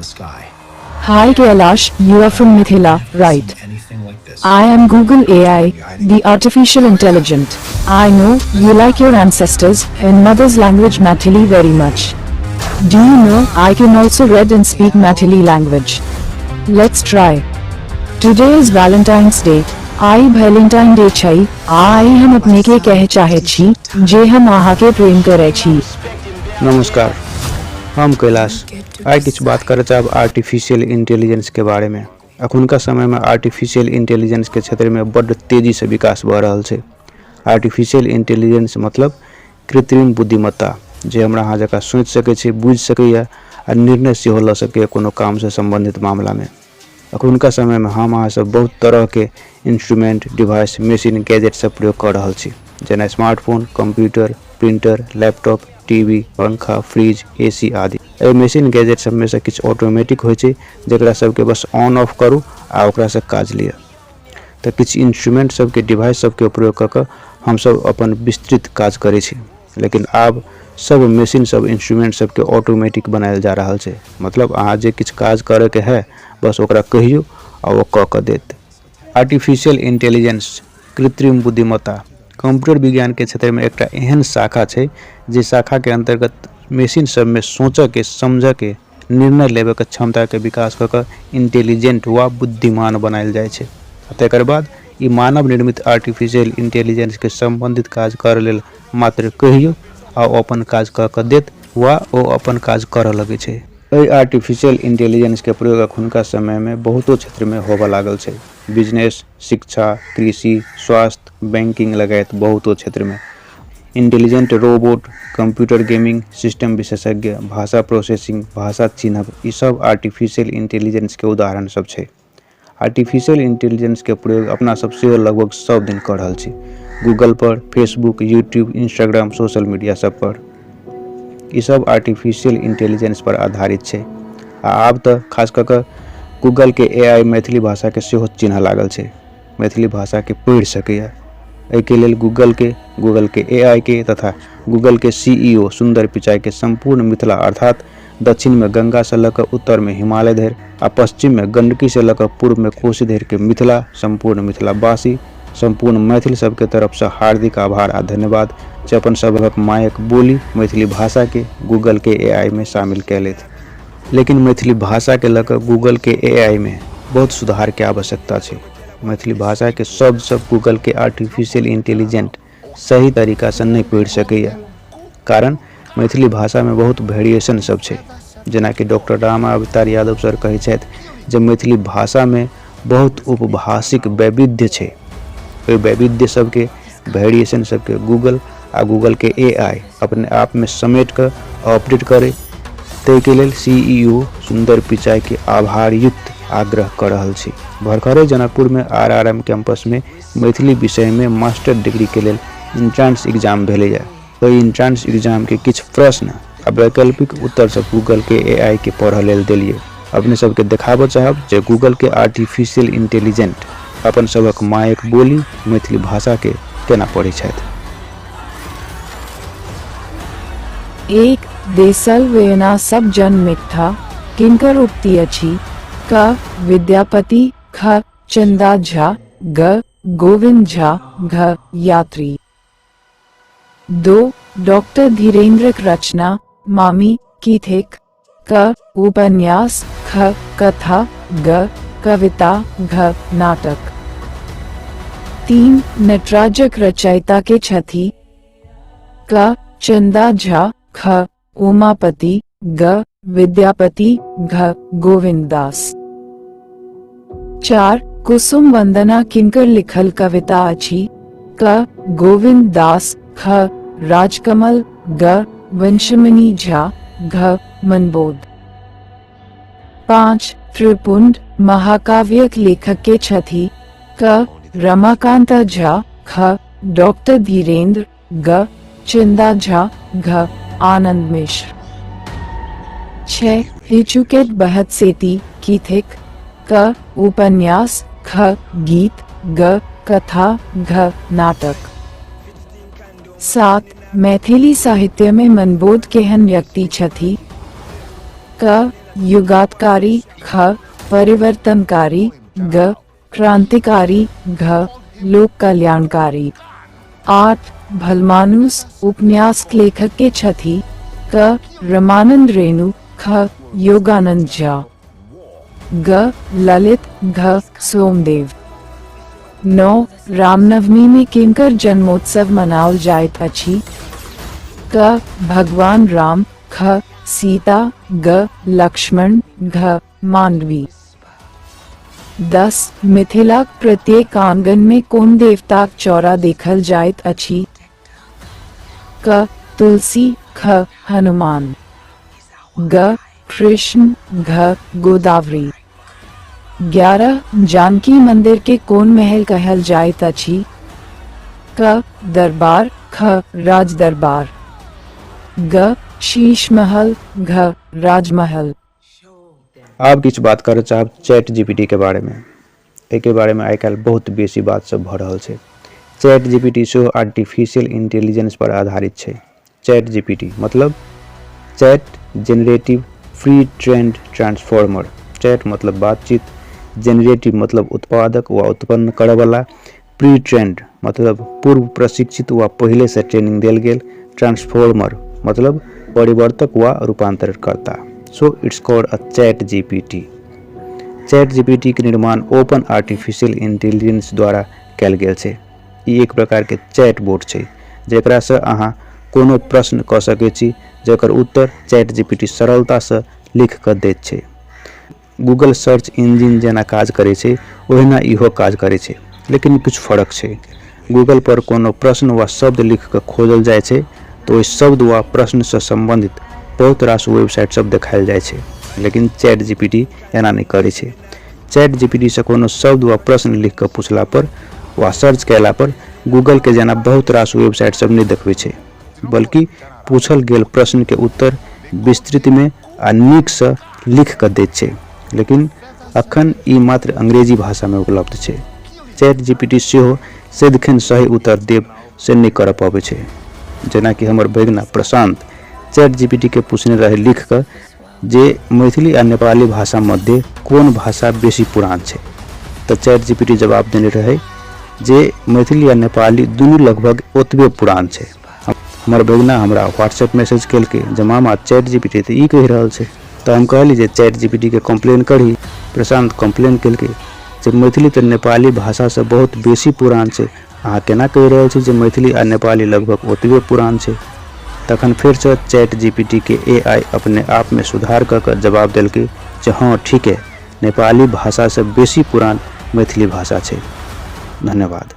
sky. Hi Kailash, you are from Mithila, right? Seen anything like this? I am Google AI, the artificial intelligent. I know you like your ancestors and mother's language Maithili very much. Do you know I can also read and speak Maithili language? Let's try. Today is Valentine's Day. I Valentine day छै आई हम अपने के कहे चाहे छी जे हम अहा के प्रेम करे छी। नमस्कार, हम कैलाश आइ किछु बात करय चाहब आर्टिफिशियल इंटेलिजेंस के बारे में। अखुनका समय में आर्टिफिशियल इंटेलिजेंस के क्षेत्र में बड़ तेजी से विकास भ रहल छै। आर्टिफिशियल इंटेलिजेंस मतलब कृत्रिम बुद्धिमत्ता जे हमरा अहाँ जकाँ सोच सकै छै, बुझ सकैया आ निर्णय सेहो ल सकैया कोनो काम से संबंधित मामला में। अखुनका समय में हम अहाँ सब बहुत तरह के इंस्ट्रूमेंट, डिवाइस, मशीन, गैजेट सब प्रयोग कर रहल छी, जेना smartphone, computer, printer, laptop, TV, पंखा, फ्रिज, एसी आदि। ए मशीन गैजेट सब में से किछु ऑटोमेटिक होय छै जेकरा सब के बस ऑन ऑफ करू आ ओकरा से काज लिया। तो किछु इंस्ट्रूमेंट सब के, डिवाइस सब के प्रयोग क के हम सब अपन विस्तृत काज करे छी, लेकिन आब सब मशीन सब, इंस्ट्रूमेंट सब के ऑटोमेटिक बनायल जा रहल छै। मतलब अहाँ जे किछु काज करे के है बस ओकरा कहियो आ वो क के देत। आर्टिफिशियल इंटेलिजेंस, कृत्रिम बुद्धिमत्ता कंप्यूटर विज्ञान के क्षेत्र में एक एहन शाखा छै जे शाखा के अंतर्गत मशीन सब में सोचे के, समझे के, निर्णय लेवे के क्षमता के विकास क के इंटेलिजेंट वा बुद्धिमान बनायल जाय छै। तकर बाद ई मानव निर्मित आर्टिफिशियल इंटेलिजेंस के संबंधित काज कर लेल मात्र कहियो आ अपन काज क के देत वा ओ अपन काज कर लगे छै। एहि आर्टिफिशियल इंटेलिजेंस के प्रयोग अखुनका समय में बहुतो क्षेत्र में होबे लागल छै। बिजनेस, शिक्षा, कृषि, स्वास्थ्य, बैंकिंग लगायत बहुतो क्षेत्र में। Intelligent robot, computer gaming, system विशेषज्ञ, भाषा प्रोसेसिंग, भाषा चिन्हब, ई सब आर्टिफिशियल इंटेलिजेंस के उदाहरण सब छै। आर्टिफिशियल इंटेलिजेंस के प्रयोग अपना सब सेहो लगभग सब दिन कर रहल छी। गूगल पर, Facebook, YouTube, Instagram, social media सब पर ई सब आर्टिफिशियल इंटेलिजेंस पर आधारित छै। आब तो खास कर के गूगल के एआई मैथिली भाषा के सेहो चिन्ह लागल छै, मैथिली भाषा के पढ़ि सकैया। एहि के लेल गूगल के एआई के तथा गूगल के सीईओ सुंदर पिचाई के संपूर्ण मिथिला अर्थात दक्षिण में गंगा से लऽ कऽ उत्तर में हिमालय धरि आ पश्चिम में गंडकी से लऽ कऽ पूर्व में कोशी धरि के मिथिला, संपूर्ण मिथिलावासी, संपूर्ण मैथिल सबके तरफ से हार्दिक आभार आ धन्यवाद जे अपन सबक मायक बोली मैथिली भाषा के गूगल के एआई में शामिल कैलेथ। लेकिन मैथिली भाषा के लऽ गूगल के एआई में बहुत सुधार के आवश्यकता छै। मैथिली भाषा के शब्द सब गूगल के आर्टिफिशियल इंटेलिजेंट सही तरीका से नहीं पढ़ि सकैया, कारण मैथिली भाषा में बहुत वेरिएशन सब छै। जेना कि डॉक्टर राम अवतार यादव सर कहै छथि जे मैथिली भाषा में बहुत उपभाषिक वैविध्य छै। ओहि वैविध्य सबके, वेरिएशन सबके गूगल के एआई अपने आप में समेट कर ऑपरेट करे। ताहि के लेल सीईओ सुंदर पिचाई के आभार युक्त आग्रह कर रहल छी। भरखरे जनकपुर में आरआरएम कैंपस में मैथिली विषय में मास्टर डिग्री के लेल इंट्रांस एग्जाम भेलैया। ओहि इंट्रांस एग्जाम के किछु प्रश्न आ वैकल्पिक उत्तर सब गूगल के एआई के पढ़े लेल देलिए। अपने सबके देखाबऽ चाहब जे गूगल के आर्टिफिशियल इंटेलिजेंट अपन सबक मायक बोली मैथिली भाषा के केना पढ़ै छथि। एक देसल वेना सब जन मिथ्या किनकर उक्ति अछि। क विद्यापति, ख चंदा झा, ग गोविंद झा, घ यात्री। 2 डॉक्टर धीरेन्द्र रचना, मामी कीथेक। क उपन्यास, ख कथा, ग कविता, घ नाटक। 3 नटराजक रचयिता के छथि। क चंदा झा, ख उमापति, ग विद्यापति, घ गोविंददास। 4 कुसुम वंदना किनकर लिखल कविता अछि। क गोविंददास, ख राजकमल, ग वंशमणि झा, घ मनबोध। 5 त्रिपुंड महाकाव्यक लेखक के छथि। क रमाकांत झा, ख डॉक्टर धीरेन्द्र, ग चंदा झा, घ आनंद मिश्र। 6 हिचुकेट बहत सेती कीथिक। क उपन्यास, ख गीत, ग कथा, घ नाटक। 7 मैथिली साहित्य में मनबोध केहन व्यक्ति छथि। क युगातकारी, ख परिवर्तनकारी, ग क्रांतिकारी, घ लोक कल्याणकारी। 8 भलमानुस उपन्यास लेखक के छठी, क रमानंद रेणु, ख योगानंद झा, ग ललित, घ सोमदेव। 9 रामनवमी में किनकर जन्मोत्सव मनाओल जाइत अछि, क भगवान राम, ख सीता, ग लक्ष्मण, घ मांडवी। 10 मिथिलाक प्रत्येक आंगन में कोन देवताक चौरा देखल जाइत अछि, क तुलसी, ख हनुमान, ग कृष्ण, घ गोदावरी। 11 जानकी मंदिर के कोन महल कहल जाइत अछि, क दरबार, ख राज दरबार, ग शीश महल, घ राजमहल। आब किछु बात करऽ चाहब चैट जीपीटी के बारे में। एके बारे में आइ काल्हि बहुत बेसी बात सब भऽ रहल छै। चैट जीपीटी सेहो आर्टिफिशियल इंटेलिजेंस पर आधारित छै। चैट जीपीटी मतलब chat generative free trend transformer. Chat मतलब बातचीत, जेनरेटिव मतलब उत्पादक व उत्पन्न करय वाला, प्री ट्रेंड मतलब पूर्व प्रशिक्षित व पहले से ट्रेनिंग देल गेल, ट्रांसफॉर्मर मतलब परिवर्तक व रूपांतरकर्ता। So it's called a Chat GPT. Chat GPT के निर्माण ओपन आर्टिफिशियल इंटेलिजेंस द्वारा कयल गेल छै। ई एक प्रकार के चैट बोट छै जेकरा से अहाँ कोनो प्रश्न कऽ सकै छी जेकर उत्तर चैट जीपीटी सरलता से लिख कऽ दैत छै। गूगल सर्च इंजिन जेना काज करे छै ओहिना इहो काज करे छै, लेकिन किछु फर्क छै। गूगल पर कोनो प्रश्न वा शब्द लिख कऽ खोजल जाय छै तो ओहि शब्द वा प्रश्न से संबंधित बहुत रास वेबसाइट सब देखायल जाय छै, लेकिन चैट जीपीटी एना नहीं करे छै। चैट जीपीटी से कोनो शब्द वा प्रश्न लिख कऽ पूछला पर वा सर्च कैला पर गूगल के जेना बहुत रास वेबसाइट सब नहीं देखबै छै, बल्कि पूछल गेल प्रश्न के उत्तर विस्तृत में आ नीक से लिख कऽ दैत छै। लेकिन अखन ई मात्र अंग्रेजी भाषा में उपलब्ध छै। चैट जीपीटी सेहो सदिखन सही उत्तर देब से नहीं कर पाबै छै। जेना कि हमर भगिना प्रशांत चैट जीपीटी के पूछने रहे लिख कर जे मैथिली आ नेपाली भाषा मध्य कोन भाषा बेसी पुरान छै, तो चैट जीपीटी जवाब देने रहे जे मैथिली आ नेपाली दुनू लगभग ओतबे पुरान छै। हमर भगिना हमरा व्हाट्सएप मैसेज केलकै जे मामा चैट जीपीटी तऽ ई कहि रहल छै। तो हम कहली जे चैट जीपीटी के कंप्लेन करी। प्रशांत कंप्लेन केलकै जे मैथिली तऽ नेपाली भाषा से बहुत बेसी पुरान छै, अहाँ केना कहि रहल छी जे मैथिली आ नेपाली लगभग ओतबे पुरान छै। तखन फिर से चैट जीपीटी के एआई अपने आप में सुधार कर जवाब दिलकै जे हाँ ठीक है, नेपाली भाषा से बेसी पुरान मैथिली भाषा छै। धन्यवाद।